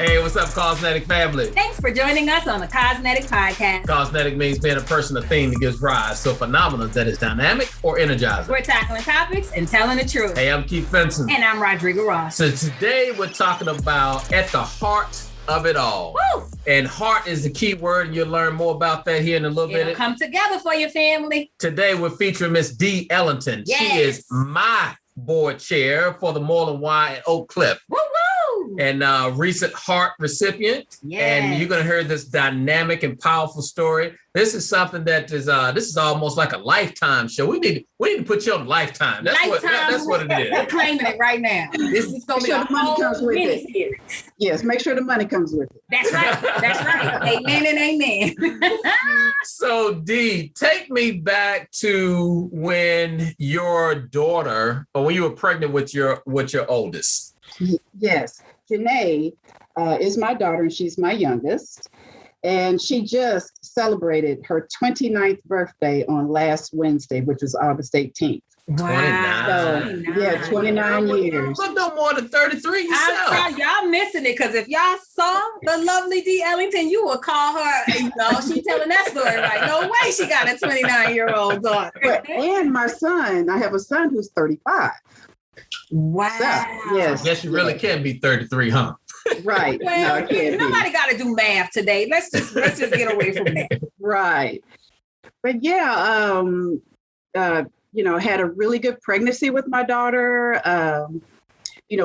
Hey, what's up, Cosmetic family? Thanks for joining us on the Cosmetic Podcast. Cosmetic means being a person, a thing that gives rise to a phenomenon that is dynamic or energizing. We're tackling topics and telling the truth. Hey, I'm Keith Benson. And I'm Rodrigo Ross. So today we're talking about at the heart of it all. Woo! And heart is the key word, and you'll learn more about that here in a little It'll bit. come together for your family. Today we're featuring Miss Dee Ellington. Yes. She is my board chair for the Moorland Y in Oak Cliff. Woo woo! And recent heart recipient. Yes. And you're going to hear this dynamic and powerful story. This is something that is this is almost like a Lifetime show. We need to put you on Lifetime. That's what it is. We're claiming it right now. This is going to be a whole mini-series. Yes, make sure the money comes with it. That's right. That's right. Amen and amen. So, Dee, take me back to when your daughter, or when you were pregnant with your oldest. Yes, Janae is my daughter, and she's my youngest. And she just celebrated her 29th birthday on last Wednesday, which was August 18th. Wow. 29. So, yeah, 29 years. Look no more than 33 yourself. Y'all missing it, because if y'all saw the lovely Dee Ellington, you would call her, she telling that story right. No way she got a 29-year-old daughter. And my son, I have a son who's 35. Wow. So, yes. I guess you really can't be 33, huh? Right. Well, no, it can't nobody got to do math today. Let's just get away from that. Right. But yeah, had a really good pregnancy with my daughter.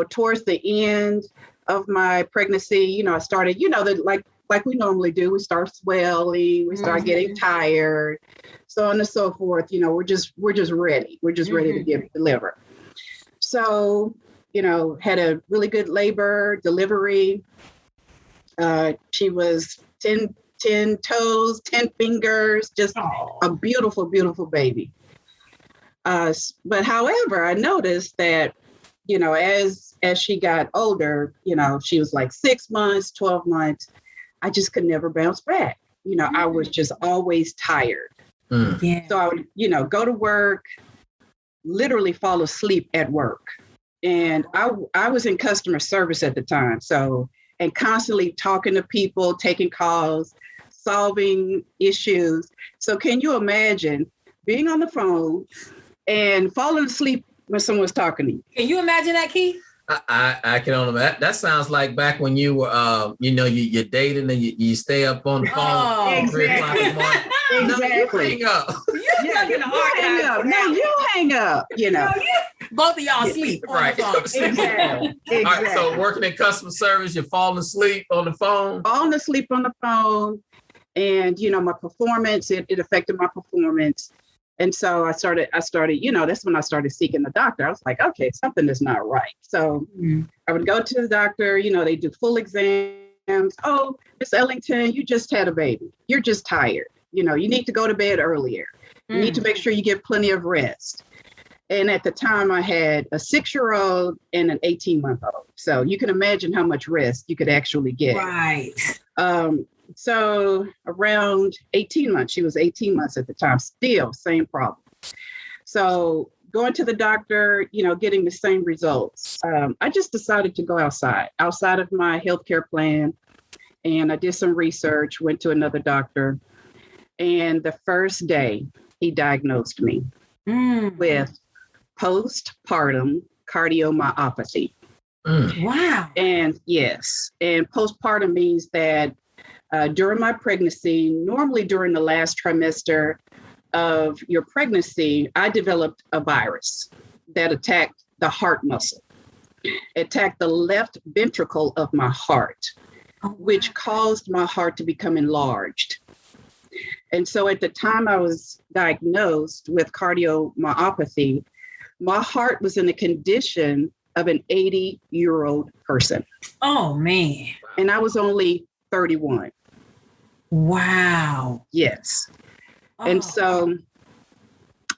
Towards the end of my pregnancy, I started, like we normally do, we start swelling, we start getting tired, so on and so forth. We're just ready. We're just ready to deliver. So, had a really good labor, delivery. She was 10 toes, 10 fingers, just a beautiful, beautiful baby. But however, I noticed that, as she got older, she was like 6 months, 12 months, I just could never bounce back. I was just always tired. Yeah. So I would, go to work, literally fall asleep at work. And I was in customer service at the time. And constantly talking to people, taking calls, solving issues. So can you imagine being on the phone and falling asleep when someone's talking to you? Can you imagine that, Keith? I can only imagine. That sounds like back when you were, you're dating and you stay up on the phone at 3 o'clock in the morning. Exactly. No, you hang up. Hang up. No, you hang up. Both of y'all sleep on Right. the phone. Exactly. All right, so working in customer service, you're falling asleep on the phone. Falling asleep on the phone, and my performance. It affected my performance. And so I started, that's when I started seeking the doctor. I was like, okay, something is not right. So I would go to the doctor, they do full exams. Oh, Miss Ellington, you just had a baby. You're just tired. You need to go to bed earlier. You need to make sure you get plenty of rest. And at the time I had a 6-year-old and an 18-month-old. So you can imagine how much rest you could actually get. Right. So around 18 months, she was 18 months at the time, still same problem. So going to the doctor, getting the same results. I just decided to go outside of my healthcare plan. And I did some research, went to another doctor. And the first day he diagnosed me with postpartum cardiomyopathy. Wow. And yes, and postpartum means that during my pregnancy, normally during the last trimester of your pregnancy, I developed a virus that attacked the heart muscle. It attacked the left ventricle of my heart, which caused my heart to become enlarged. And so at the time I was diagnosed with cardiomyopathy, my heart was in the condition of an 80-year-old person. Oh, man. And I was only 31. Wow. Yes. And so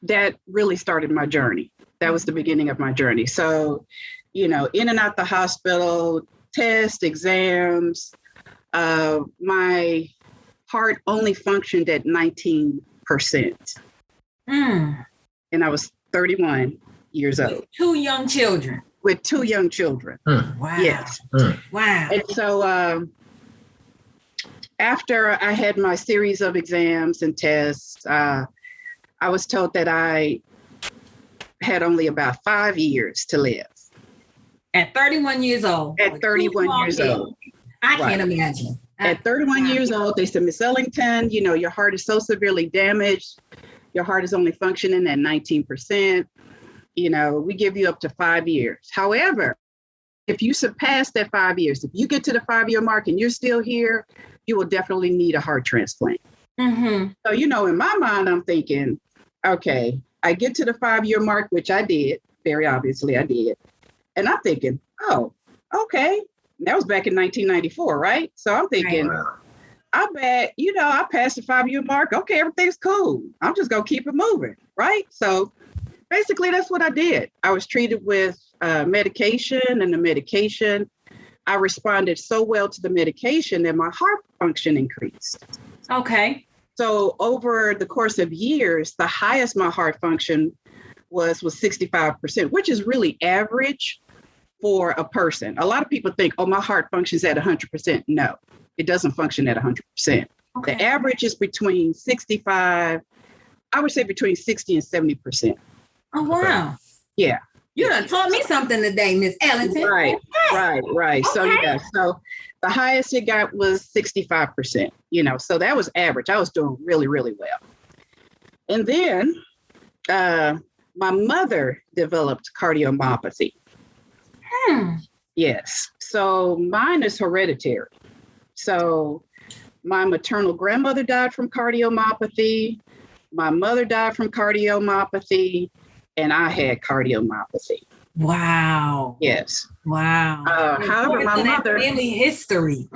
that really started my journey. That was the beginning of my journey. So, in and out the hospital, tests, exams, my heart only functioned at 19%. And I was 31 years old. 2 young children. with 2 young children. Wow. Yes. Wow. And so after I had my series of exams and tests, I was told that I had only about 5 years to live. At 31 years old. At 31 years old. I can't imagine. At 31 years old, they said, Miss Ellington, you know, your heart is so severely damaged. Your heart is only functioning at 19%. You know, we give you up to 5 years. However, if you surpass that 5 years, if you get to the 5-year mark and you're still here, you will definitely need a heart transplant. So, you know, in my mind, I'm thinking, okay, I get to the 5-year mark, which I did. Very obviously, I did. And I'm thinking, oh, okay. That was back in 1994, right? So I'm thinking, I bet, you know, I passed the 5-year mark. Okay, everything's cool. I'm just going to keep it moving, right? So basically, that's what I did. I was treated with medication, and the medication, I responded so well to the medication that my heart function increased. Okay. So over the course of years, the highest my heart function was 65%, which is really average for a person. A lot of people think, oh, my heart functions at 100%. No, it doesn't function at 100%. Okay. The average is between 65, I would say between 60 and 70%. Oh, wow. Yeah. You done taught me something today, Miss Ellington. Right. Okay. So, yeah, so the highest it got was 65%, you know, so that was average. I was doing really, really well. And then my mother developed cardiomyopathy. Yes. So mine is hereditary. So my maternal grandmother died from cardiomyopathy. My mother died from cardiomyopathy. And I had cardiomyopathy. Wow. Yes. Wow. However, my mother. Family history.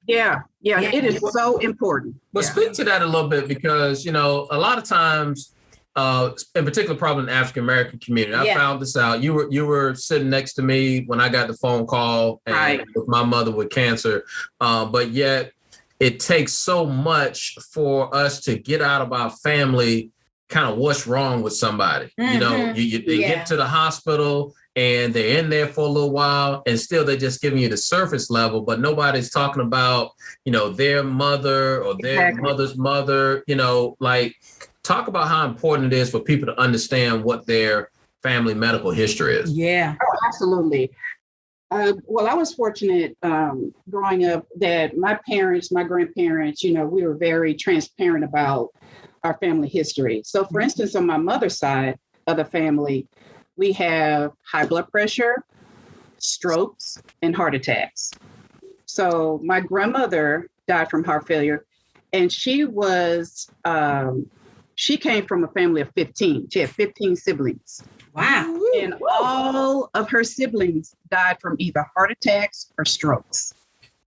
Yeah. It is so important. But speak to that a little bit, because, you know, a lot of times, in particular, probably in the African-American community, I found this out. You were sitting next to me when I got the phone call with my mother with cancer. But yet it takes so much for us to get out of our family kind of what's wrong with somebody. You know, they get to the hospital and they're in there for a little while, and still they're just giving you the surface level, but nobody's talking about, you know, their mother or their mother's mother. You know, like, talk about how important it is for people to understand what their family medical history is. Yeah. Oh, absolutely. Well, I was fortunate growing up that my parents, my grandparents, you know, we were very transparent about our family history. So for instance, on my mother's side of the family, we have high blood pressure, strokes, and heart attacks. So my grandmother died from heart failure, and she came from a family of 15. She had 15 siblings. Wow. And all of her siblings died from either heart attacks or strokes.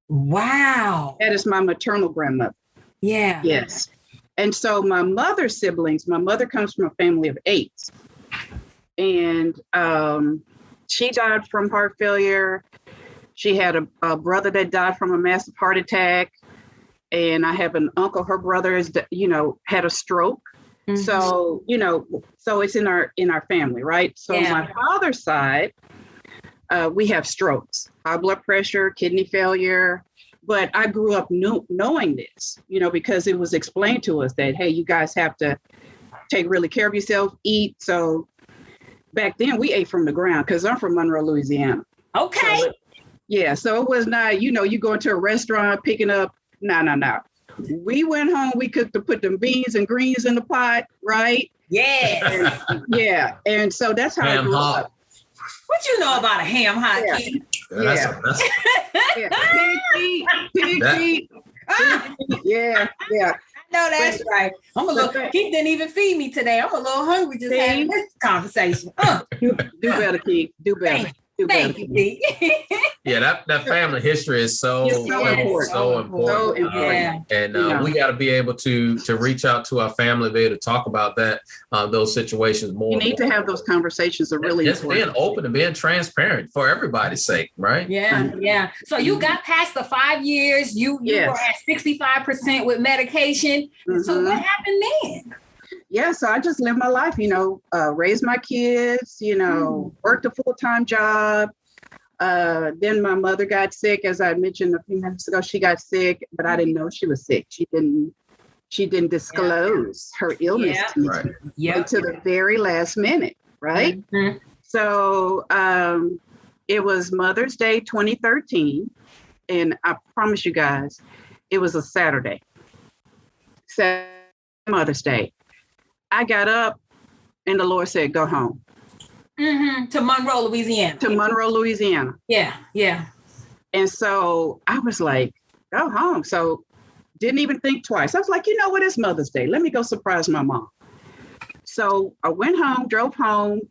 Wow. That is my maternal grandmother. Yeah. Yes. And so my mother's siblings, my mother comes from a family of 8. And she died from heart failure. She had a brother that died from a massive heart attack. And I have an uncle, her brother is, you know, had a stroke. So, you know, so it's in our family, right? So on my father's side, we have strokes, high blood pressure, kidney failure. But I grew up knowing this, you know, because it was explained to us that, hey, you guys have to take really care of yourself, eat. So back then we ate from the ground, because I'm from Monroe, Louisiana. Okay. So so it was not, you know, you go into a restaurant picking up, no. We went home, we cooked to put them beans and greens in the pot, right? Yeah. And so that's how I grew up. What you know about a ham hock? Pig feet. Yeah. No, that's right. I'm a little. Keith didn't even feed me today. I'm a little hungry just having this conversation. Do better, Keith. Do better. Thank you, Keith. Yeah, that family history is so important. And we got to be able to reach out to our family, be able to talk about that, those situations more. You need to have those conversations are really just important. being open and being transparent for everybody's sake, right? Yeah. So you got past the 5 years. You were at 65% with medication. So what happened then? yeah, so I just lived my life, raised my kids, worked a full-time job. Then my mother got sick, as I mentioned a few minutes ago. She got sick, but I didn't know she was sick. She didn't disclose her illness to me until the very last minute, right? Mm-hmm. So it was Mother's Day 2013, and I promise you guys, it was a Saturday. Mother's Day. I got up and the Lord said, go home. Mm-hmm. To Monroe, Louisiana. Yeah. And so I was like, go home. So didn't even think twice. I was like, you know what? It's Mother's Day. Let me go surprise my mom. So I went home, drove home,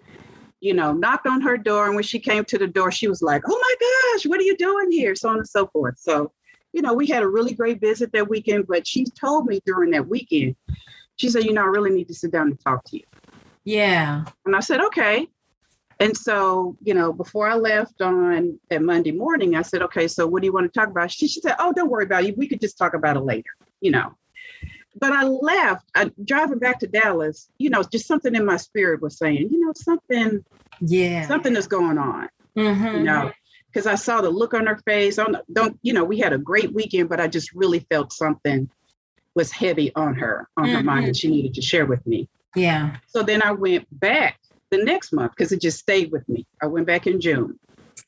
knocked on her door. And when she came to the door, she was like, oh my gosh, what are you doing here? So on and so forth. So, we had a really great visit that weekend, but she told me during that weekend, she said, I really need to sit down and talk to you. Yeah. And I said, okay. And so, before I left on that Monday morning, I said, okay, so what do you want to talk about? She said, oh, don't worry about it. We could just talk about it later, But I left, driving back to Dallas, just something in my spirit was saying, something is going on, because I saw the look on her face. We had a great weekend, but I just really felt something was heavy on her mind that she needed to share with me. Yeah. So then I went back the next month because it just stayed with me. I went back in June.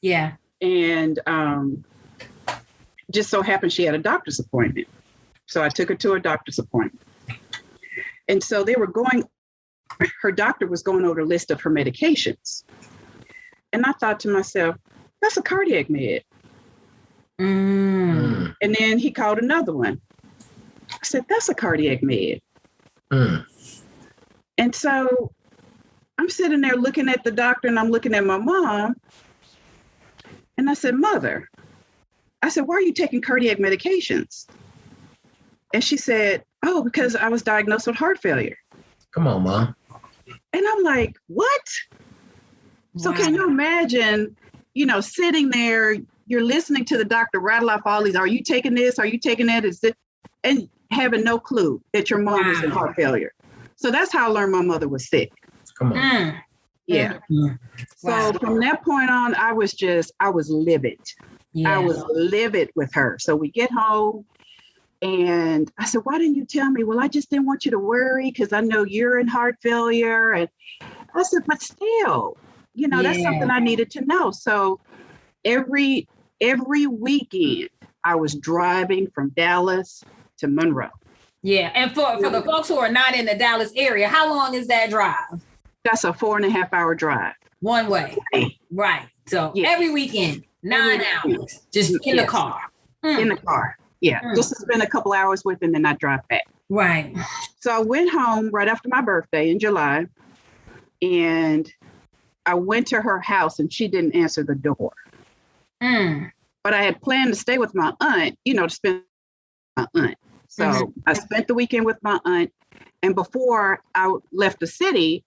Yeah. And just so happened she had a doctor's appointment. So I took her to a doctor's appointment. And so her doctor was going over a list of her medications. And I thought to myself, that's a cardiac med. Mm. And then he called another one. I said, that's a cardiac med. Mm. And so I'm sitting there looking at the doctor and I'm looking at my mom. And I said, Mother, why are you taking cardiac medications? And she said, oh, because I was diagnosed with heart failure. Come on, Mom. And I'm like, what? So can you imagine, sitting there, you're listening to the doctor rattle off all these, are you taking this? Are you taking that? And having no clue that your mom was in heart failure. So that's how I learned my mother was sick. Come on. Yeah. So from that point on, I was livid. Yeah. I was livid with her. So we get home and I said, why didn't you tell me? Well, I just didn't want you to worry because I know you're in heart failure. And I said, but still, that's something I needed to know. So every weekend I was driving from Dallas to Monroe. Yeah. And for the folks who are not in the Dallas area, how long is that drive? That's a 4.5 hour drive. One way. Right. So every weekend, 9 hours, just in the car. In the car. Yeah. Just to spend a couple hours with and then I drive back. Right. So I went home right after my birthday in July and I went to her house and she didn't answer the door. But I had planned to stay with my aunt, to spend with my aunt. So I spent the weekend with my aunt. And before I left the city,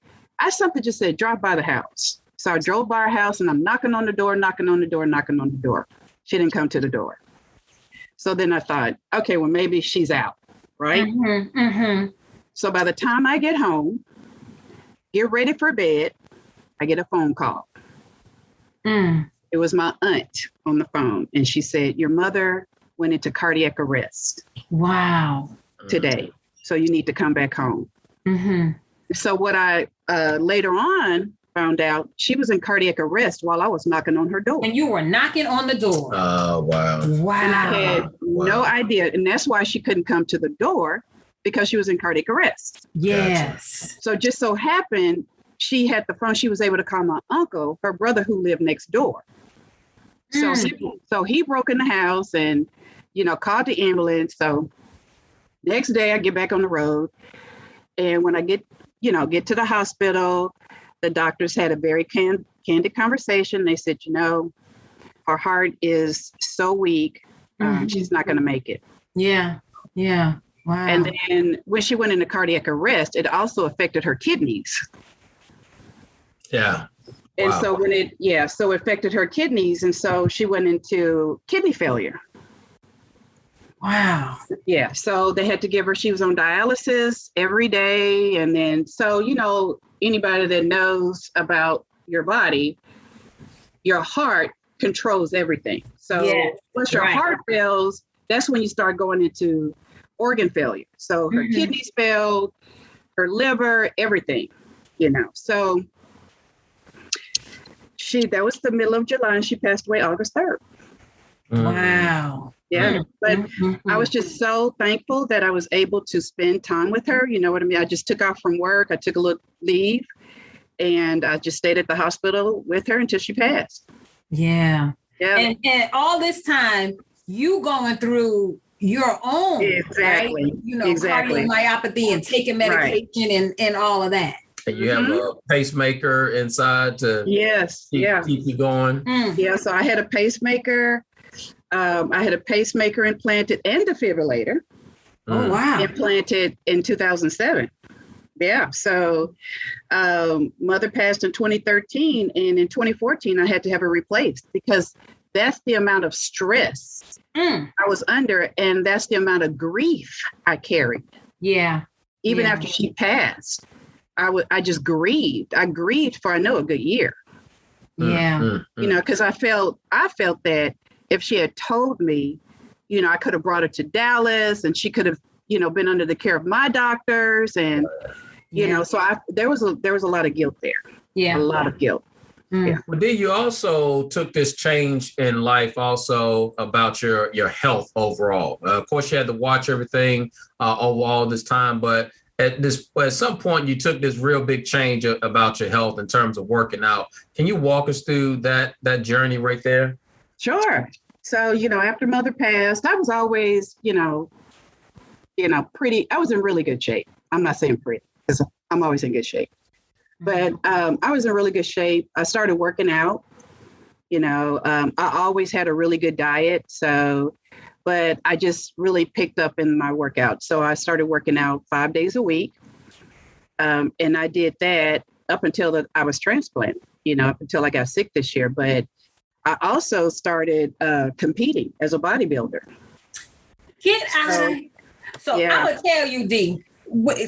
something just said, drive by the house. So I drove by her house and I'm knocking on the door. She didn't come to the door. So then I thought, okay, well, maybe she's out, right? So by the time I get home, get ready for bed, I get a phone call. It was my aunt on the phone. And she said, your mother went into cardiac arrest. Wow. Today. So you need to come back home. So what I later on found out, she was in cardiac arrest while I was knocking on her door. And you were knocking on the door. Oh, wow. Wow. And I had no idea. And that's why she couldn't come to the door because she was in cardiac arrest. Yes. Gotcha. So just so happened, she had the phone. She was able to call my uncle, her brother who lived next door. So he broke in the house and, called the ambulance. So next day I get back on the road. And when I get to the hospital, the doctors had a very candid conversation. They said, her heart is so weak, she's not going to make it. Yeah. Yeah. Wow. And then when she went into cardiac arrest, it also affected her kidneys. Yeah. And wow. so so it affected her kidneys. And so she went into kidney failure. Wow. Yeah. So they had to give her, she was on dialysis every day. And then, so, you know, anybody that knows about your body, your heart controls everything. So once your heart fails, that's when you start going into organ failure. So her kidneys failed, her liver, everything, you know. So that was the middle of July, and she passed away August 3rd. Wow. Yeah. But I was just so thankful that I was able to spend time with her. You know what I mean? I just took off from work. I took a little leave, and I just stayed at the hospital with her until she passed. Yeah. Yeah. And all this time, you going through your own, exactly. Right? You know, cardiomyopathy and taking medication and all of that. And you have a pacemaker inside to keep you going. Yeah, so I had a pacemaker. I had a pacemaker implanted and defibrillator. Oh, wow. Implanted in 2007. Yeah, so mother passed in 2013, and in 2014, I had to have her replaced because that's the amount of stress I was under, and that's the amount of grief I carried. Yeah. Even after she passed. I just grieved. I grieved for, I know, a good year. Yeah. You know, because I felt that if she had told me, you know, I could have brought her to Dallas and she could have, you know, been under the care of my doctors. And, you know, so there was a lot of guilt there. Yeah. A lot of guilt. Yeah. Well, Dee, you also took this change in life also about your health overall. Of course, you had to watch everything over all this time, but at some point, you took this real big change about your health in terms of working out. Can you walk us through that journey right there? Sure. So, you know, after mother passed, I was always, you know, pretty. I was in really good shape. I'm not saying pretty because I'm always in good shape, but I was in really good shape. I started working out. You know, I always had a really good diet. So. But I just really picked up in my workout. So I started working out 5 days a week. And I did that up until I was transplanted, you know, up until I got sick this year. But I also started competing as a bodybuilder. So I'm going to tell you, Dee,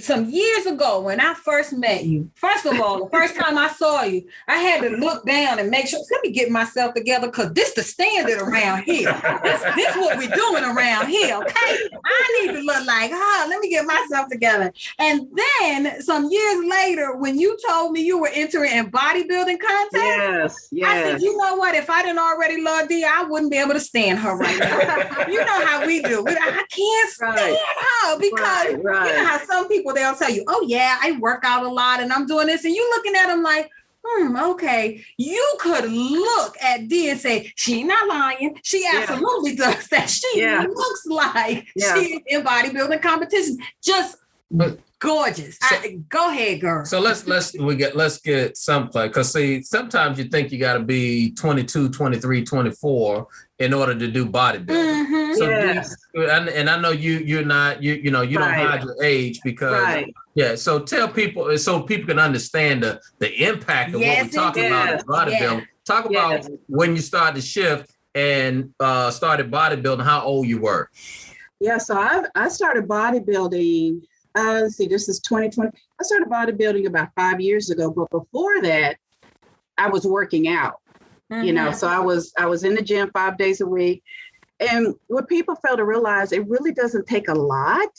some years ago when I first met you, first of all, the first time I saw you, I had to look down and make sure, let me get myself together because this the standard around here. This what we're doing around here, okay? I need to look like, let me get myself together. And then some years later, when you told me you were entering in bodybuilding contests, I said, you know what? If I didn't already love Dee, I wouldn't be able to stand her right now. You know how we do. I can't stand her because you know how some people, they'll tell you, oh yeah, I work out a lot and I'm doing this. And you looking at them like, okay. You could look at Dee and say, she not lying. She absolutely does that. She looks like she's in bodybuilding competition. Just gorgeous. Go ahead, girl. So let's get someplace. Because see, sometimes you think you got to be 22, 23, 24 in order to do bodybuilding. So and I know you're not, you know, you don't hide your age because so tell people so people can understand the impact of what we're talking about in bodybuilding. Talk about when you started to shift and started bodybuilding, how old you were. Yeah, so I started bodybuilding. Let's see, this is 2020. I started bodybuilding about 5 years ago, but before that, I was working out. You know, so I was in the gym 5 days a week. And what people fail to realize, it really doesn't take a lot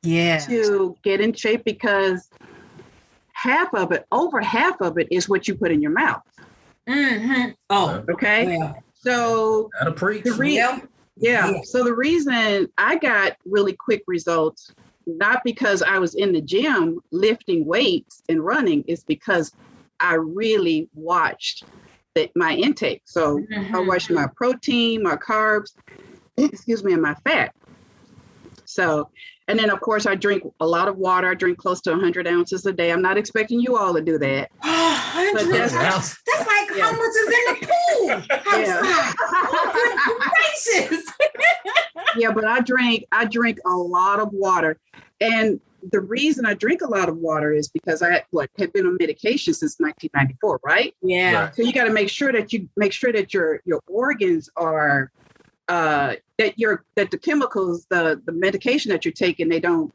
to get in shape because over half of it is what you put in your mouth. Oh, okay. Yeah. So that'll preach. So the reason I got really quick results, not because I was in the gym lifting weights and running, is because I really watched my intake. So I watched my protein, my carbs, and my fat. So, and then of course I drink a lot of water. I drink close to 100 ounces a day. I'm not expecting you all to do that. 100 ounces. That's like how much is in the pool outside. Oh, gracious. But I drink a lot of water. And the reason I drink a lot of water is because I had been on medication since 1994, right? Yeah. So you got to make sure that your organs are that the chemicals, the medication that you're taking, they don't,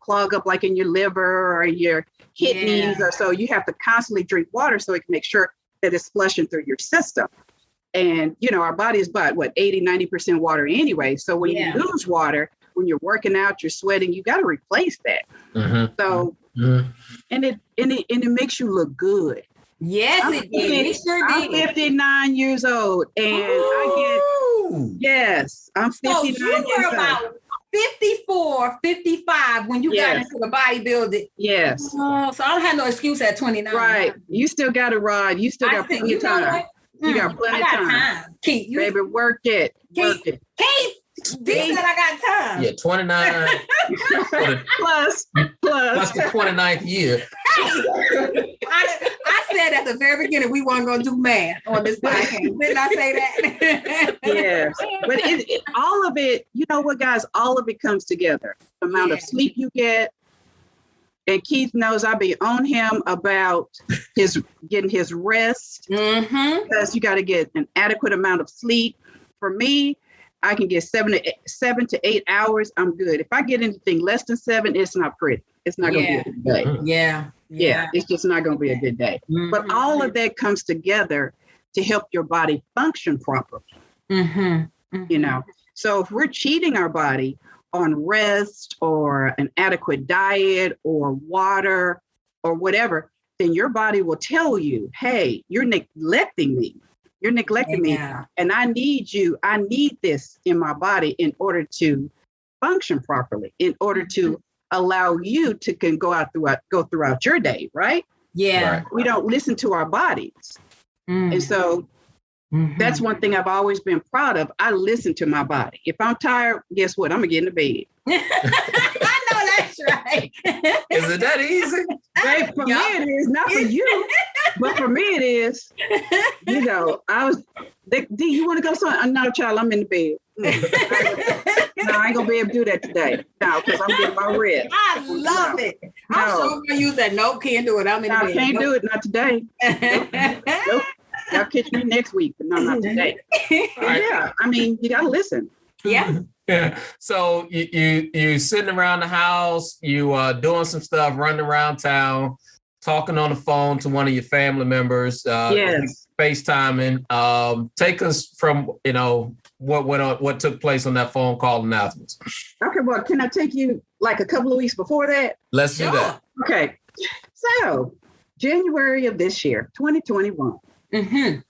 clog up like in your liver or your kidneys or so. You have to constantly drink water so it can make sure that it's flushing through your system. And, our body is about 80-90% water anyway. So when you lose water, when you're working out, you're sweating, you got to replace that. Mm-hmm. So, and it makes you look good. Yes, it did. I'm 59 years old and I'm 59 so you were about 54, 55 when you got into the bodybuilding. Yes. Oh, so I don't have no excuse at 29. Right. You still got to ride. You still got plenty of time. You got plenty of time. Keith, baby, work it. Keith, Dee said I got time. Yeah, 29 plus the 29th year. I said at the very beginning we weren't going to do math on this podcast. Didn't I say that? Yes. But all of it, you know what, guys, all of it comes together. The amount of sleep you get. And Keith knows I be on him about getting his rest. Mm-hmm. Because you got to get an adequate amount of sleep. For me, I can get 7 to 8 hours. I'm good. If I get anything less than 7, it's not pretty. It's not going to be a good day. Yeah. It's just not going to be a good day. Mm-hmm. But all of that comes together to help your body function properly. Mm-hmm. Mm-hmm. So if we're cheating our body on rest or an adequate diet or water or whatever, then your body will tell you, hey, you're neglecting me. You're neglecting me. And I need you. I need this in my body in order to function properly, in order to allow you to go throughout your day, right? Yeah. Right. We don't listen to our bodies. And so that's one thing I've always been proud of. I listen to my body. If I'm tired, guess what? I'm going to get in the bed. I know that's right. Is it that easy? Babe, for me it is, not for you, but for me it is. Dee, you want to go somewhere? No, child, I'm in the bed. No, I ain't going to be able to do that today. No, because I'm getting my rest. I love it. I'm so going to use that. No, can't do it. I'm in the bed. I can't do it. Not today. Nope. Y'all catch me next week, but no, not today. Yeah, I mean, you got to listen. Yeah. Yeah. So you sitting around the house, you doing some stuff, running around town, talking on the phone to one of your family members, FaceTiming. Take us from, what went on, what took place on that phone call and afterwards. Okay, well, can I take you like a couple of weeks before that? Let's do that. Okay. So January of this year, 2021. Mm-hmm.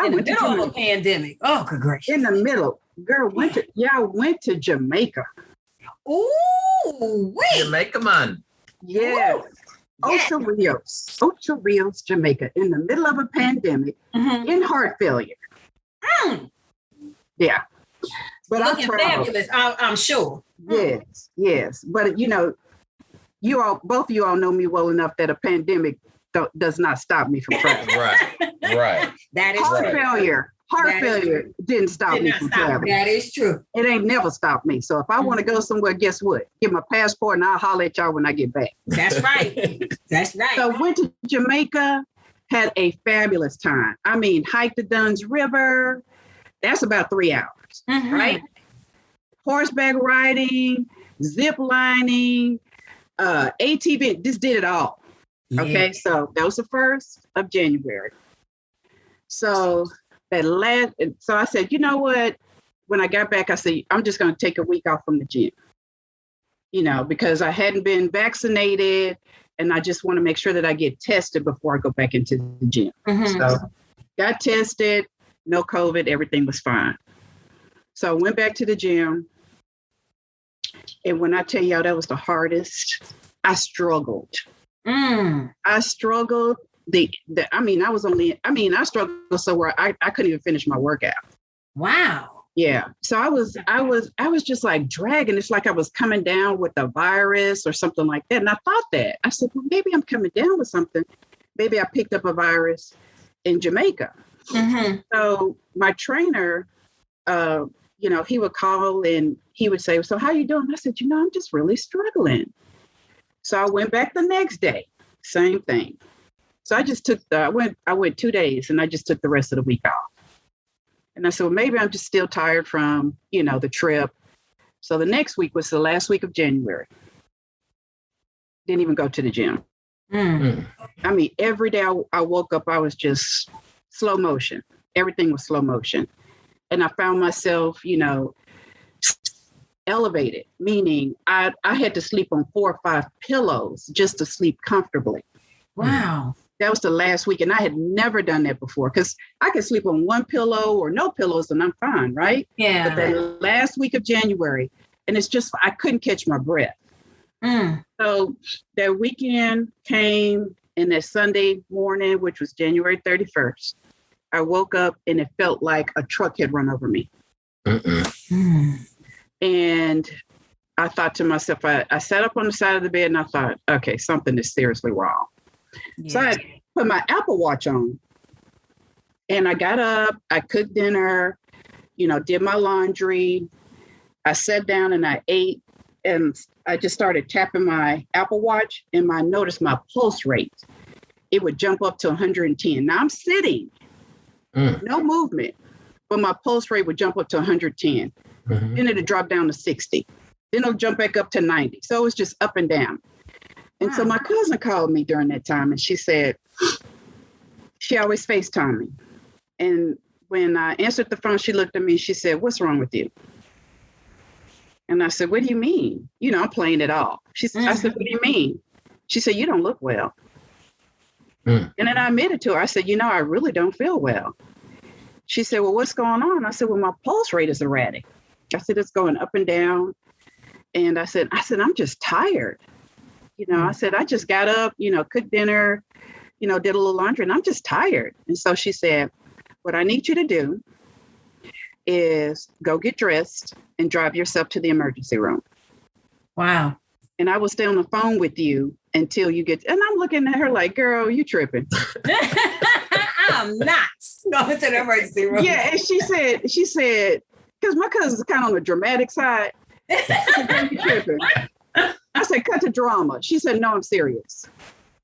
In the middle of a pandemic. Oh, good gracious. In the middle. Girl, went to Jamaica. Ooh, wait. Jamaica, man. Yes. Ocho Rios, Jamaica, in the middle of a pandemic, in heart failure. Yeah. But looking fabulous, I'm sure. Yes. But both of you all know me well enough that a pandemic does not stop me from traveling. Right. That is heart true. failure. Heart failure didn't stop me from traveling. That is true. It ain't never stopped me. So if I want to go somewhere, guess what? Get my passport and I'll holler at y'all when I get back. That's right. That's right. So went to Jamaica, had a fabulous time. I mean, hiked the Dunn's River. That's about 3 hours, right? Horseback riding, zip lining, ATV, just did it all. Yeah. Okay, so that was the 1st of January. So I said, you know what? When I got back, I said, I'm just going to take a week off from the gym, because I hadn't been vaccinated and I just want to make sure that I get tested before I go back into the gym. So got tested, no COVID, everything was fine. So I went back to the gym. And when I tell y'all that was the hardest, I struggled. I struggled. I struggled so where I couldn't even finish my workout. Wow. Yeah. So I was just like dragging. It's like I was coming down with a virus or something like that. And I thought that. I said, well, maybe I'm coming down with something. Maybe I picked up a virus in Jamaica. So my trainer, he would call and he would say, so how you doing? I said, I'm just really struggling. So I went back the next day, same thing. So I just took I went 2 days and I just took the rest of the week off. And I said, well, maybe I'm just still tired from, the trip. So the next week was the last week of January. Didn't even go to the gym. I mean, every day I woke up, I was just slow motion. Everything was slow motion. And I found myself, elevated, meaning I had to sleep on 4 or 5 pillows just to sleep comfortably. Wow. That was the last week. And I had never done that before because I could sleep on 1 pillow or no pillows and I'm fine, right? Yeah. But that last week of January, and it's just, I couldn't catch my breath. So that weekend came, and that Sunday morning, which was January 31st, I woke up and it felt like a truck had run over me. And I thought to myself, I sat up on the side of the bed and I thought, okay, something is seriously wrong. Yeah. So I put my Apple Watch on and I got up, I cooked dinner, did my laundry. I sat down and I ate, and I just started tapping my Apple Watch and I noticed my pulse rate. It would jump up to 110. Now I'm sitting, no movement, but my pulse rate would jump up to 110. Then it'd drop down to 60. Then it'll jump back up to 90. So it was just up and down. And so my cousin called me during that time and she said, she always FaceTimed me. And when I answered the phone, she looked at me and she said, what's wrong with you? And I said, what do you mean? I'm playing it off. I said, what do you mean? She said, you don't look well. And then I admitted to her, I said, I really don't feel well. She said, well, what's going on? I said, well, my pulse rate is erratic. I said, it's going up and down. And I said, I'm just tired. I said, I just got up, cooked dinner, did a little laundry, and I'm just tired. And so she said, what I need you to do is go get dressed and drive yourself to the emergency room. Wow. And I will stay on the phone with you until you get, and I'm looking at her like, girl, you tripping. I'm not going to the emergency room. Yeah. And she said, because my cousin's kind of on the dramatic side. I said, you tripping. I said, cut the drama. She said, no, I'm serious.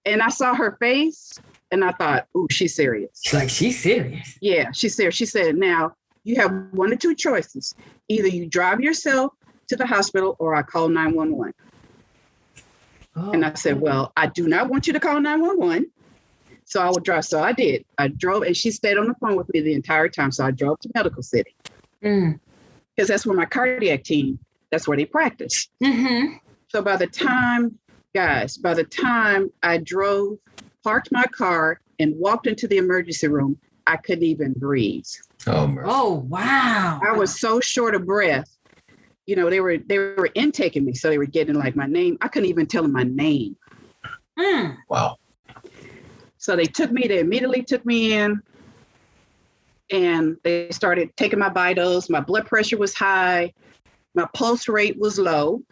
And I saw her face and I thought, ooh, she's serious. She's serious. Yeah, she's serious. She said, now you have 1 or 2 choices. Either you drive yourself to the hospital or I call 911. And I said, well, I do not want you to call 911. So I would drive. So I did. I drove and she stayed on the phone with me the entire time. So I drove to Medical City because that's where my cardiac team, that's where they practice. So by the time I drove, parked my car and walked into the emergency room, I couldn't even breathe. Oh, wow. I was so short of breath. They were intaking me. So they were getting like my name. I couldn't even tell them my name. Wow. So they immediately took me in and they started taking my vitals. My blood pressure was high. My pulse rate was low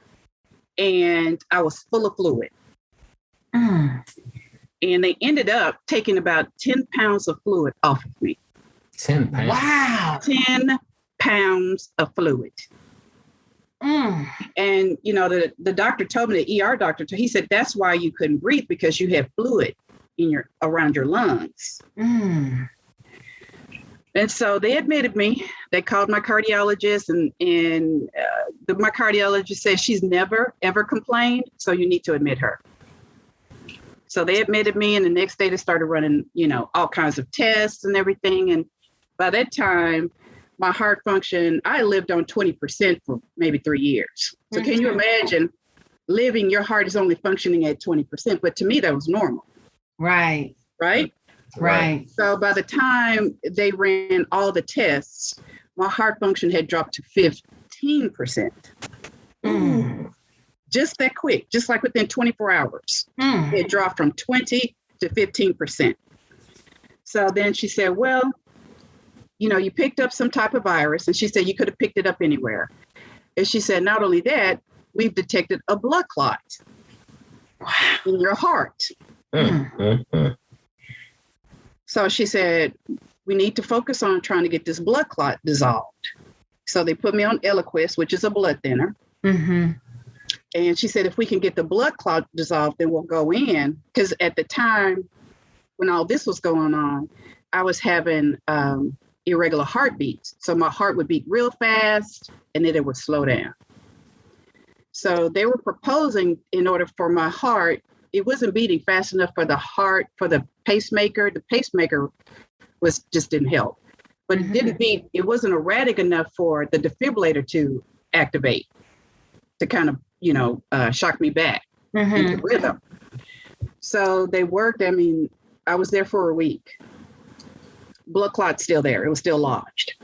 and I was full of fluid. And they ended up taking about 10 pounds of fluid off of me. 10 pounds. Wow. 10 pounds of fluid. And, the doctor told me, the ER doctor, he said, that's why you couldn't breathe because you had fluid around your lungs. And so they admitted me. They called my cardiologist and my cardiologist said she's never, ever complained. So you need to admit her. So they admitted me and the next day they started running, all kinds of tests and everything. And by that time, my heart function, I lived on 20% for maybe 3 years. So can you imagine living, your Heart is only functioning at 20%, but to me that was normal. Right. So by the time they ran all the tests, my heart function had dropped to 15%. Just that quick, just like within 24 hours, it dropped from 20 to 15%. So then she said, well, you picked up some type of virus. And she said, you could have picked it up anywhere. And she said, not only that, we've detected a blood clot in your heart. So she said, we need to focus on trying to get this blood clot dissolved. So they put me on Eliquis, which is a blood thinner. And she said, if we can get the blood clot dissolved, then we'll go in. Because at the time when all this was going on, I was having irregular heartbeats. So my heart would beat real fast and then it would slow down. So they were proposing, in order for my heart, it wasn't beating fast enough for the heart, for the pacemaker. The pacemaker just didn't help. But it didn't beat, it wasn't erratic enough for the defibrillator to activate, to kind of, shock me back into rhythm. So they worked. I mean, I was there for a week. Blood clot's still there. It was still lodged.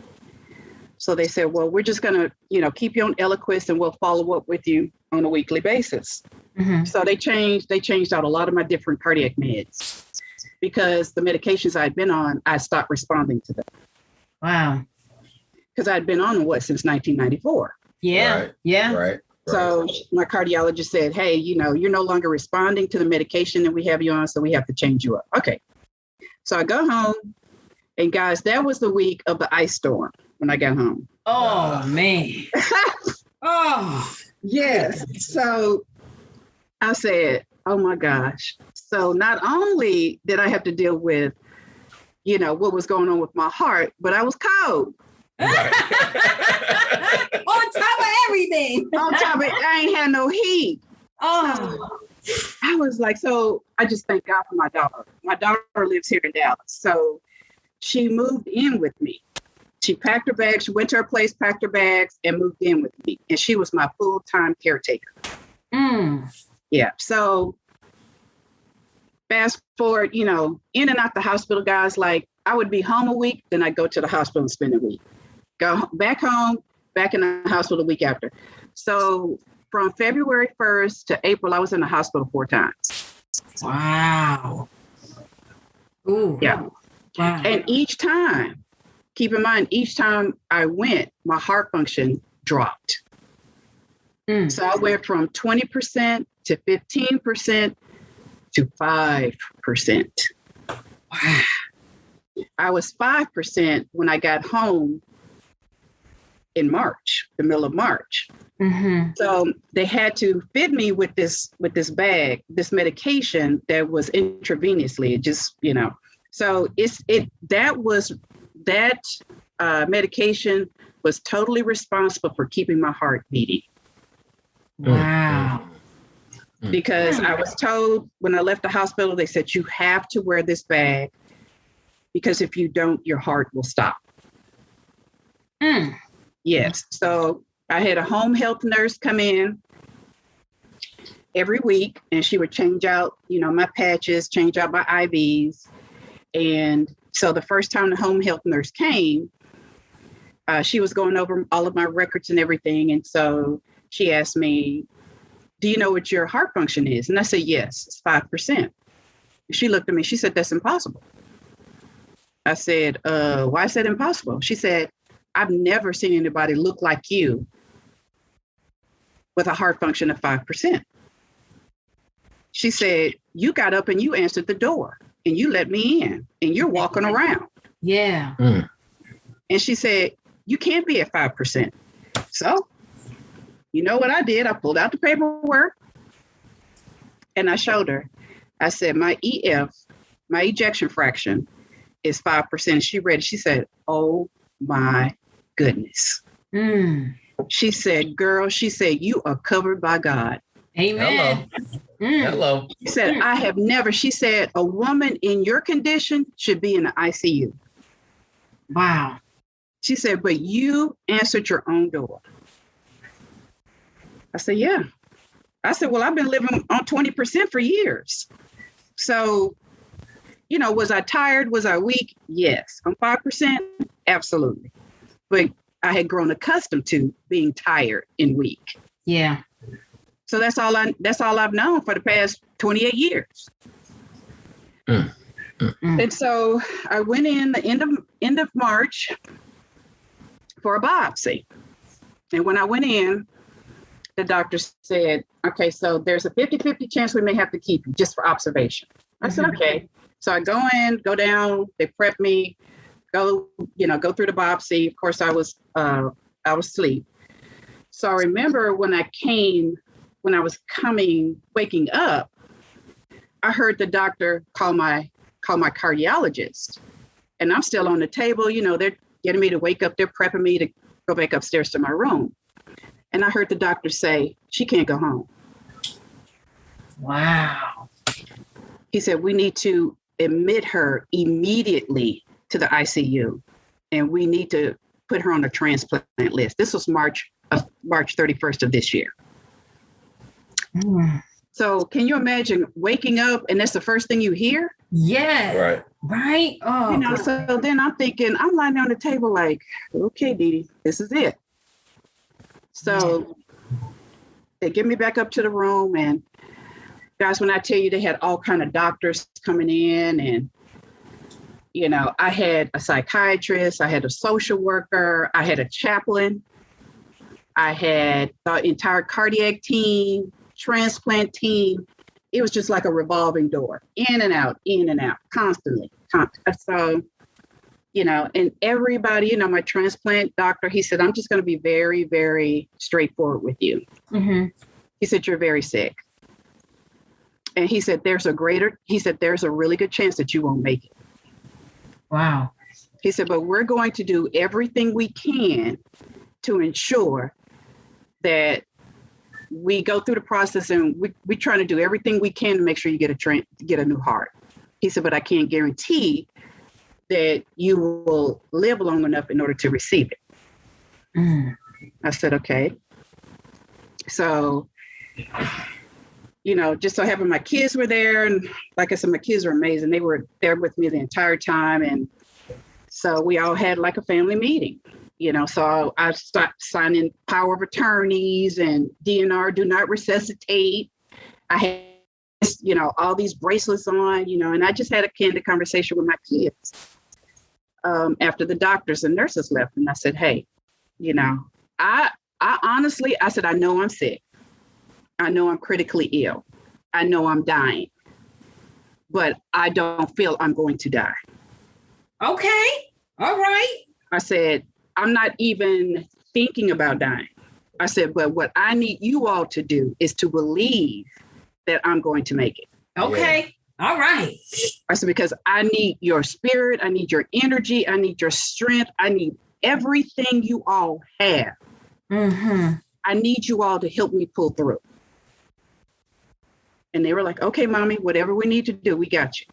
So they said, well, we're just going to, keep you on Eliquis and we'll follow up with you on a weekly basis. So they changed out a lot of my different cardiac meds because the medications I'd been on, I stopped responding to them. Wow. Because I'd been on since 1994. Yeah. Right. Yeah. Right. So my cardiologist said, hey, you're no longer responding to the medication that we have you on, so we have to change you up. Okay. So I go home, and guys, that was the week of the ice storm when I got home. Oh, man. Oh. Yes. So I said, oh my gosh. So not only did I have to deal with, what was going on with my heart, but I was cold. On top of everything. On top of it, I ain't had no heat. Oh. So I was like, so I just thank God for my daughter. My daughter lives here in Dallas. So she moved in with me. She packed her bags. She went to her place, packed her bags, and moved in with me. And she was my full-time caretaker. Yeah. So fast forward, in and out the hospital, guys, like I would be home a week, then I'd go to the hospital and spend a week. Go back home, back in the hospital the week after. So from February 1st to April, I was in the hospital 4 times. Wow. Ooh. Yeah. Wow. And each time, keep in mind, each time I went, my heart function dropped. So I went from 20% to 15% to 5%. Wow. I was 5% when I got home in March, the middle of March. So they had to fit me with this bag, this medication that was intravenously. It just, So that medication was totally responsible for keeping my heart beating. Wow. Because I was told when I left the hospital, they said, you have to wear this bag because if you don't, your heart will stop. Yes. So I had a home health nurse come in every week and she would change out, my patches, change out my IVs. And so the first time the home health nurse came, she was going over all of my records and everything. And so she asked me, do you know what your heart function is? And I said, yes, it's 5%. She looked at me, she said, that's impossible. I said, why is that impossible? She said, I've never seen anybody look like you with a heart function of 5%. She said, you got up and you answered the door and you let me in and you're walking around. Yeah. And she said, you can't be at 5%. So, you know what I did? I pulled out the paperwork and I showed her. I said, my EF, my ejection fraction is 5%. She read it. She said, oh my goodness. She said, girl, she said, you are covered by God. Amen. Hello. She said, I have never, she said, a woman in your condition should be in the ICU. Wow. She said, but you answered your own door. I said, yeah. I said, well, I've been living on 20% for years. So, was I tired? Was I weak? Yes. On 5%? Absolutely. But I had grown accustomed to being tired and weak. Yeah. So that's all I've known for the past 28 years. And so I went in the end of March for a biopsy. And when I went in, the doctor said, okay, so there's a 50-50 chance we may have to keep you just for observation. I said, okay. So I go in, go down, they prep me, go through the biopsy. Of course, I was asleep. So I remember when I was waking up, I heard the doctor call my cardiologist. And I'm still on the table, getting me to wake up. They're prepping me to go back upstairs to my room. And I heard the doctor say, she can't go home. Wow. He said, we need to admit her immediately to the ICU. And we need to put her on a transplant list. This was March 31st of this year. So can you imagine waking up and that's the first thing you hear? Yeah. Right. Oh, so then I'm thinking, I'm lying down on the table like, okay, Dee, this is it. So they get me back up to the room, and guys, when I tell you they had all kind of doctors coming in, and I had a psychiatrist, I had a social worker, I had a chaplain, I had the entire cardiac team, transplant team. It was just like a revolving door, in and out, constantly. So, and everybody, my transplant doctor, he said, I'm just going to be very, very straightforward with you. Mm-hmm. He said, you're very sick. And he said, there's a really good chance that you won't make it. Wow. He said, but we're going to do everything we can to ensure that we go through the process, and we trying to do everything we can to make sure you get a new heart. He said, but I can't guarantee that you will live long enough in order to receive it. I said, okay. So, just so happened my kids were there. And like I said, my kids were amazing. They were there with me the entire time. And so we all had like a family meeting, so I started signing power of attorneys and DNR, do not resuscitate. I had, all these bracelets on, and I just had a candid conversation with my kids after the doctors and nurses left. And I said, hey, I honestly, I said, I know I'm sick. I know I'm critically ill. I know I'm dying, but I don't feel I'm going to die. Okay. All right. I said, I'm not even thinking about dying. I said, but what I need you all to do is to believe that I'm going to make it. Okay. Yeah. All right. I said, because I need your spirit. I need your energy. I need your strength. I need everything you all have. Mm-hmm. I need you all to help me pull through. And they were like, okay, mommy, whatever we need to do, we got you.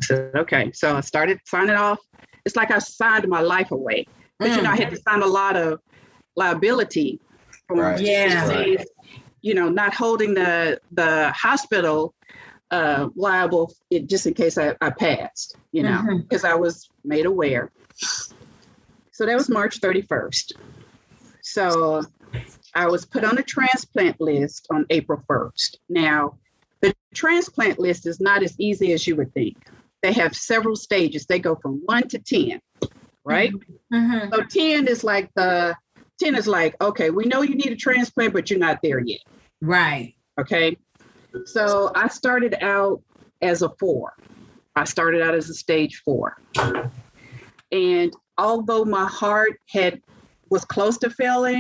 I said, okay. So I started signing off. It's like I signed my life away. But, I had to sign a lot of liability. Right. Yeah. Not holding the hospital liable just in case I passed, because I was made aware. So that was March 31st. So I was put on a transplant list on April 1st. Now, the transplant list is not as easy as you would think. They have several stages. They go from 1 to 10, right? Mm-hmm. So 10 is like, okay, we know you need a transplant, but you're not there yet. Right. Okay. So I started out as a 4. I started out as a stage 4. And although my heart was close to failing,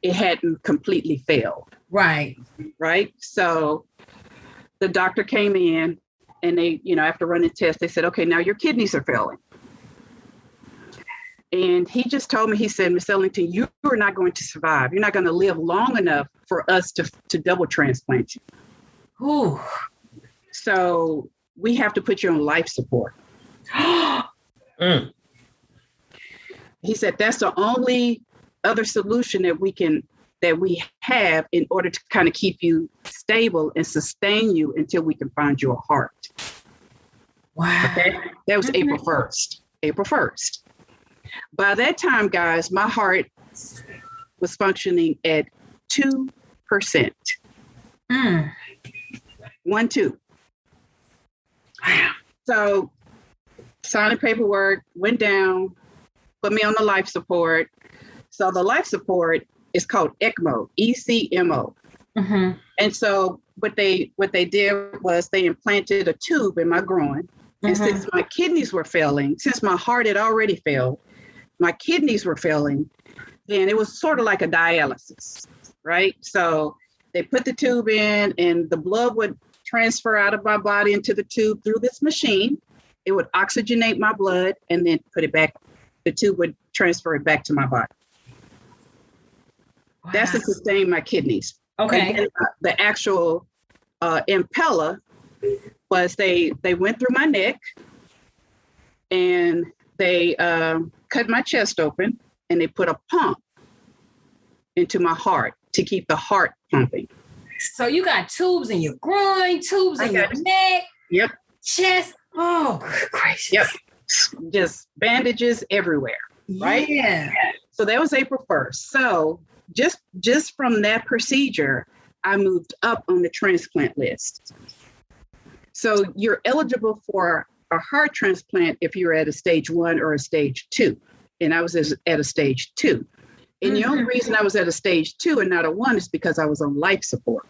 it hadn't completely failed. Right. Right. So the doctor came in and they, after running tests, they said, okay, now your kidneys are failing. And he just told me, he said, Miss Ellington, you are not going to survive. You're not going to live long enough for us to double transplant you. Ooh. So we have to put you on life support. He said, that's the only other solution that we have in order to kind of keep you stable and sustain you until we can find you a heart. Wow. Okay? That was April 1st. By that time, guys, my heart was functioning at 2%. 1-2. So signed paperwork, went down, put me on the life support. So the life support is called ECMO, ECMO. Mm-hmm. And so what they did was they implanted a tube in my groin. Mm-hmm. And since my kidneys were failing, since my heart had already failed, my kidneys were failing, then it was sort of like a dialysis, right? So they put the tube in and the blood would transfer out of my body into the tube through this machine. It would oxygenate my blood and then put it back the tube would transfer it back to my body. Wow. That's to sustain my kidneys. Okay. And then, the actual impeller was they went through my neck and they cut my chest open and they put a pump into my heart to keep the heart pumping. So you got tubes in your groin, tubes in your neck, yep, chest. Oh, good gracious. Yep. Just bandages everywhere, right? Yeah. So that was April 1st. So just from that procedure, I moved up on the transplant list. So you're eligible for a heart transplant if you're at a stage 1 or a stage 2. And I was at a stage 2. And the only reason I was at a stage 2 and not a 1 is because I was on life support.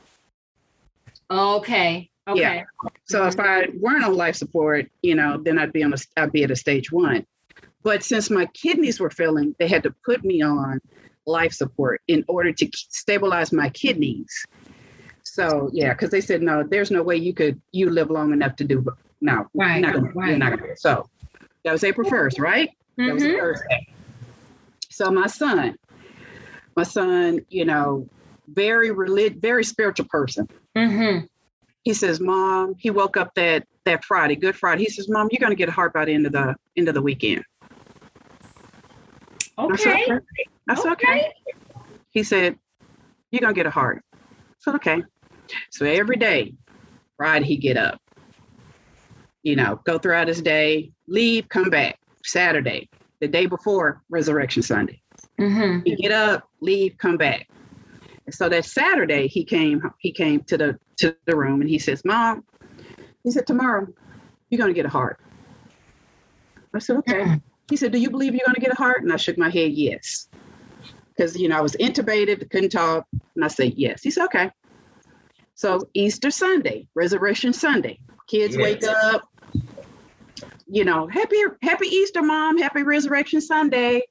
Okay. Yeah. So if I weren't on life support, then I'd be at a stage 1. But since my kidneys were failing, they had to put me on life support in order to stabilize my kidneys. So yeah, because they said, no, there's no way you live long enough to do. No, right, you're not gonna. So that was April 1st, right? That was a Thursday. So my son, very spiritual person. Mm-hmm. He says, Mom, he woke up that Friday, Good Friday. He says, Mom, you're going to get a heart by the end of the weekend. Okay. I said, okay. He said, you're going to get a heart. I said, okay. So every day, Friday, he get up, go throughout his day, leave, come back. Saturday, the day before Resurrection Sunday. Mm-hmm. He get up, leave, come back. And so that Saturday, he came to the room and he says, Mom, he said, tomorrow, you're going to get a heart. I said, okay. He said, do you believe you're going to get a heart? And I shook my head, yes. Because, I was intubated, couldn't talk. And I said, yes. He said, okay. So Easter Sunday, Resurrection Sunday, kids wake up, happy Easter, Mom, happy Resurrection Sunday.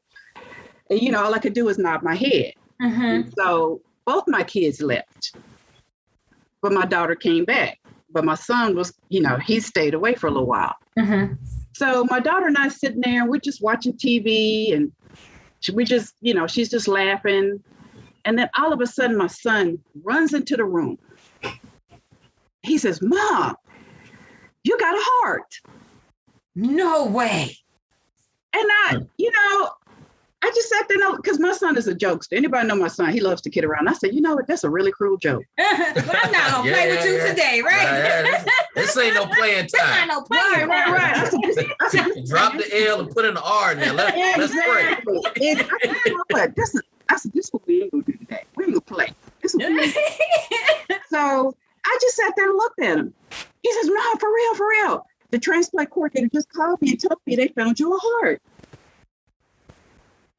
And, all I could do was nod my head. Mm-hmm. So both my kids left, but my daughter came back. But my son was, he stayed away for a little while. Mm-hmm. So my daughter and I sitting there, and we're just watching TV, and we just, she's just laughing. And then all of a sudden, my son runs into the room. He says, Mom, you got a heart. No way. And I just sat there because my son is a jokester. Anybody know my son? He loves to kid around. I said, you know what? That's a really cruel joke. But I'm not going to play with you today, right? This ain't no playing time. This not no playing time. Right. I said, drop the L and put in the R now. Let's pray. And I said, you know what? This is what we ain't going to do today. We ain't going to play. This is what we So I just sat there and looked at him. He says, no, for real. The transplant coordinator just called me and told me they found you a heart.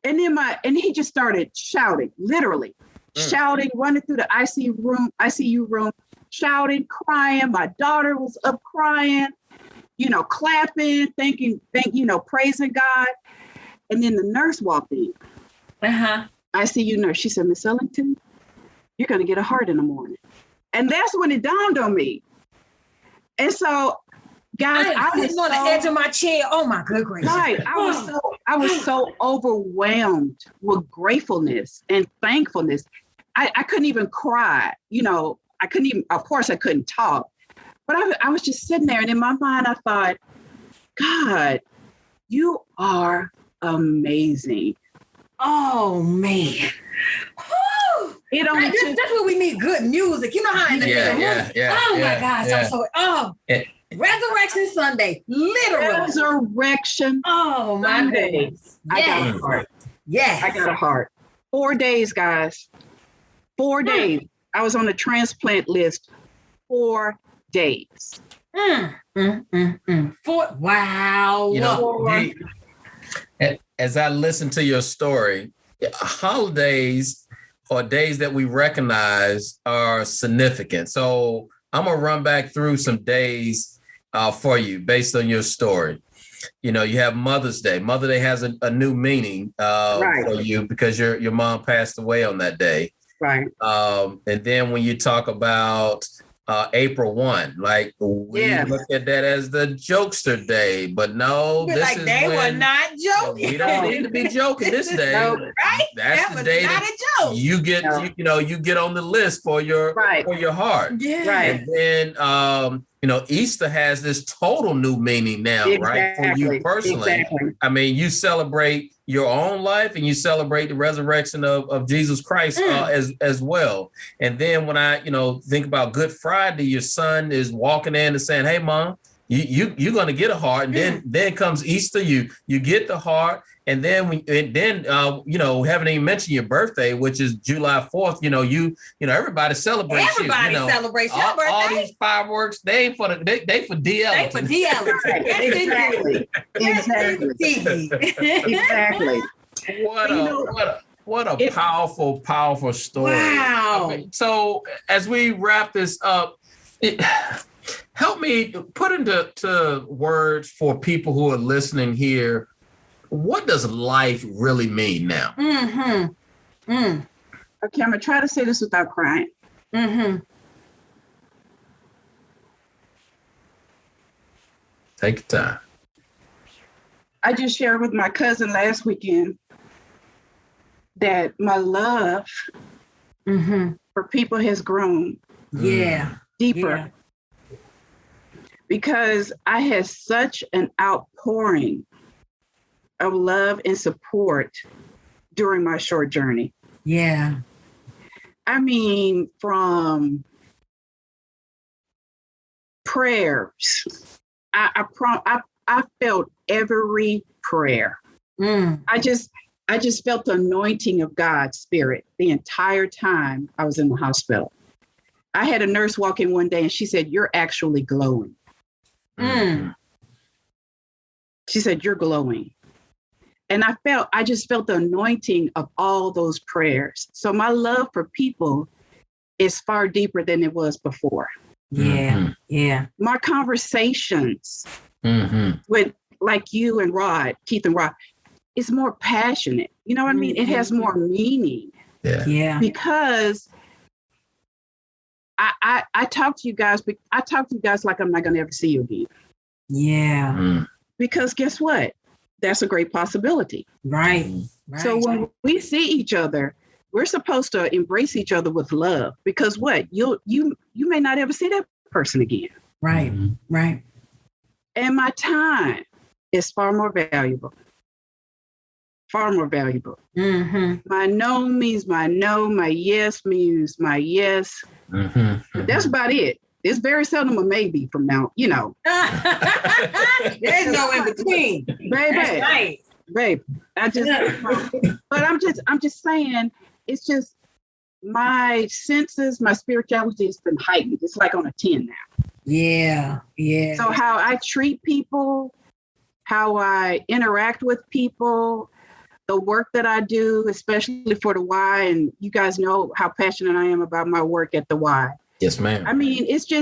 And then he just started shouting, literally shouting, running through the ICU room, shouting, crying. My daughter was up crying, clapping, praising God. And then the nurse walked in. ICU nurse. She said, Miss Ellington, you're going to get a heart in the morning. And that's when it dawned on me. And so, guys, I was sitting on the edge of my chair. Oh my good gracious! Right, I was so overwhelmed with gratefulness and thankfulness. I couldn't even cry. I couldn't even. Of course, I couldn't talk. But I was just sitting there, and in my mind, I thought, God, you are amazing. Oh man. That's what we need, good music. You know how Oh my gosh, I'm so Resurrection Sunday, literally. Resurrection. Oh my Sunday. goodness. I got a heart. Yes. I got a heart. 4 days, guys. 4 days. I was on the transplant list 4 days. Wow. As I listen to your story, holidays or days that we recognize are significant. So I'm going to run back through some days for you based on your story. You have Mother's Day. Mother's Day has a new meaning for you because your mom passed away on that day. Right. And then when you talk about April 1. Like we look at that as the jokester day, but no, this like is they were not joking. We don't need to be joking this day. No, right? That's that the day not that a joke. You get you get on the list for your heart. Yeah. Right. And then Easter has this total new meaning now, right? For you personally. Exactly. I mean, you celebrate your own life and you celebrate the resurrection of Jesus Christ as well. And then when I, think about Good Friday, your son is walking in and saying, "Hey, Mom, you're going to get a heart." And then comes Easter, you get the heart. And then haven't even mentioned your birthday, which is July 4th. Everybody celebrates. Everybody celebrates your birthday. All these fireworks, they ain't for they for Dee Ellington. They for Dee Ellington. Exactly. What a powerful story. Wow. Okay, so as we wrap this up, help me put into words for people who are listening here. What does life really mean now? Okay, I'm gonna try to say this without crying. Take your time. I just shared with my cousin last weekend that my love for people has grown deeper because I had such an outpouring of love and support during my short journey. Yeah. I mean, from prayers, I felt every prayer. I just felt the anointing of God's spirit the entire time I was in the hospital. I had a nurse walk in one day and she said, "You're actually glowing." She said, "You're glowing." And I just felt the anointing of all those prayers. So my love for people is far deeper than it was before. Yeah. Yeah. My conversations with like you and Keith and Rod, is more passionate. You know what I mean? It has more meaning. Yeah. Because I talk to you guys, but I talk to you guys like I'm not going to ever see you again. Yeah. Because guess what? That's a great possibility. Right. So when we see each other, we're supposed to embrace each other with love, because what? You may not ever see that person again. Right. Right. And my time is far more valuable. Far more valuable. My no means my no, my yes means my yes. That's about it. It's very seldom a maybe from now, There's no in between. Baby. That's right. Babe. But I'm just saying, it's just my senses, my spirituality has been heightened. It's like on a 10 now. Yeah. Yeah. So how I treat people, how I interact with people, the work that I do, especially for the Y, and you guys know how passionate I am about my work at the Y. Yes, ma'am. I mean, it's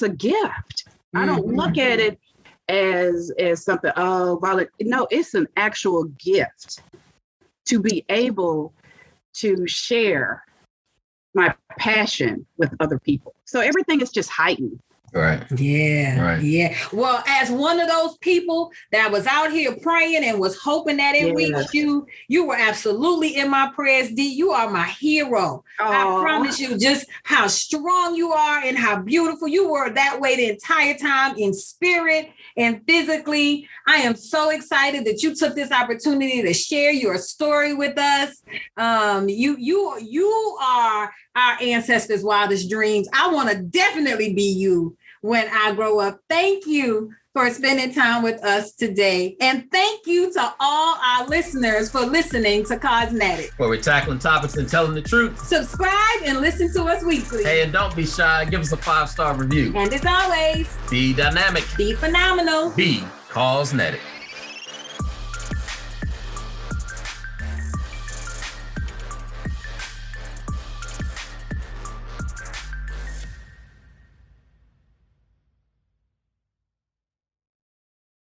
a gift. I don't look at it as something, no, it's an actual gift to be able to share my passion with other people. So everything is just heightened. Right. Yeah. Right. Yeah. Well, as one of those people that was out here praying and was hoping that it reached you, you were absolutely in my prayers, Dee. You are my hero. Aww. I promise you just how strong you are and how beautiful you were that way the entire time, in spirit and physically. I am so excited that you took this opportunity to share your story with us. You are our ancestors' wildest dreams. I want to definitely be you when I grow up. Thank you for spending time with us today. And thank you to all our listeners for listening to Cosmetic, where we're tackling topics and telling the truth. Subscribe and listen to us weekly. Hey, and don't be shy. Give us a 5-star review. And as always, be dynamic. be phenomenal. Be Cosmetic.